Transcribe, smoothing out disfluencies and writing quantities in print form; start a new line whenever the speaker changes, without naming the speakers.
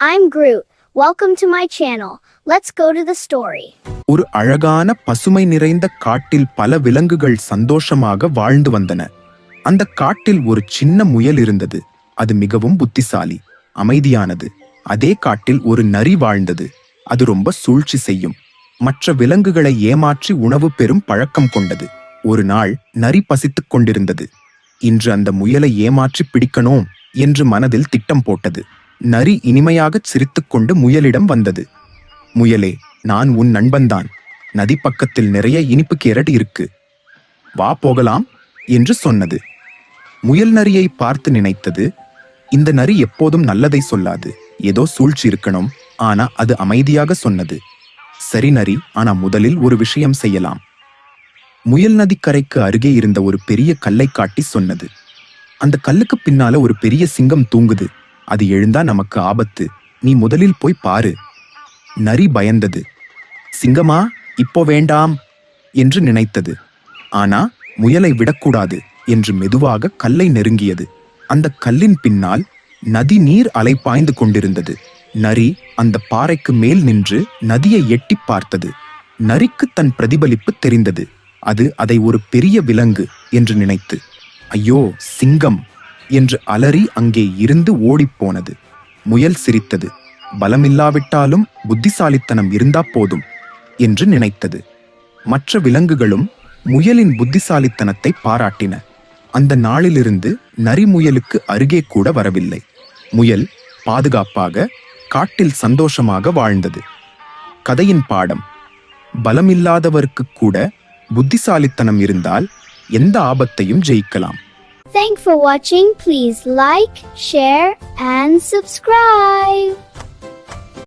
I'm Groot. Welcome to my channel. Let's go to the story.
ஒரு அழகான பசுமை நிறைந்த காட்டில் பல விலங்குகள் சந்தோஷமாக வாழ்ந்து வந்தன. அந்த காட்டில் ஒரு சின்ன முயல் இருந்தது. அது மிகவும் புத்திசாலி, அமைதியானது. அதே காட்டில் ஒரு நரி வாழ்ந்தது. அது ரொம்ப சூழ்ச்சி செய்யும். மற்ற விலங்குகளை ஏமாற்றி உணவு பெறும் பழக்கம் கொண்டது. ஒரு நாள் நரி பசித்துக் கொண்டிருந்தது. இன்று அந்த முயலை ஏமாற்றி பிடிக்கணும் என்று மனதில் திட்டம் போட்டது. நரி இனிமையாகச் சிரித்துக்கொண்டு முயலிடம் வந்தது. முயலே, நான் உன் நண்பன்தான். நதி பக்கத்தில் நிறைய இனிப்பு கேரட் இருக்கு, வா போகலாம் என்று சொன்னது. முயல் நரியை பார்த்து நினைத்தது, இந்த நரி எப்போதும் நல்லதை சொல்லாது, ஏதோ சூழ்ச்சி இருக்கணும். ஆனா அது அமைதியாக சொன்னது, சரி நரி, ஆனா முதலில் ஒரு விஷயம் செய்யலாம். முயல் நதிக்கரைக்கு அருகே இருந்த ஒரு பெரிய கல்லை காட்டி சொன்னது, அந்த கல்லுக்கு பின்னால ஒரு பெரிய சிங்கம் தூங்குது. அது எழுந்தா நமக்கு ஆபத்து. நீ முதலில் போய் பாரு. நரி பயந்தது. சிங்கமா, இப்போ வேண்டாம் என்று நினைத்தது. ஆனா முயலை விடக்கூடாது என்று மெதுவாக கல்லை நெருங்கியது. அந்த கல்லின் பின்னால் நதி நீர் அலை பாய்ந்து கொண்டிருந்தது. நரி அந்த பாறைக்கு மேல் நின்று நதியை எட்டி பார்த்தது. நரிக்கு தன் பிரதிபலிப்பு தெரிந்தது. அது அதை ஒரு பெரிய விலங்கு என்று நினைத்து, ஐயோ சிங்கம் என்று அலறி அங்கே இருந்து ஓடிப்போனது. முயல் சிரித்தது. பலமில்லாவிட்டாலும் புத்திசாலித்தனம் இருந்தா போதும் என்று நினைத்தது. மற்ற விலங்குகளும் முயலின் புத்திசாலித்தனத்தை பாராட்டின. அந்த நாளிலிருந்து நரி முயலுக்கு அருகே கூட வரவில்லை. முயல் பாதுகாப்பாக காட்டில் சந்தோஷமாக வாழ்ந்தது. கதையின் பாடம்: பலமில்லாதவருக்கு கூட புத்திசாலித்தனம் இருந்தால் எந்த ஆபத்தையும் ஜெயிக்கலாம்.
Thanks for watching. Please like, share, and subscribe.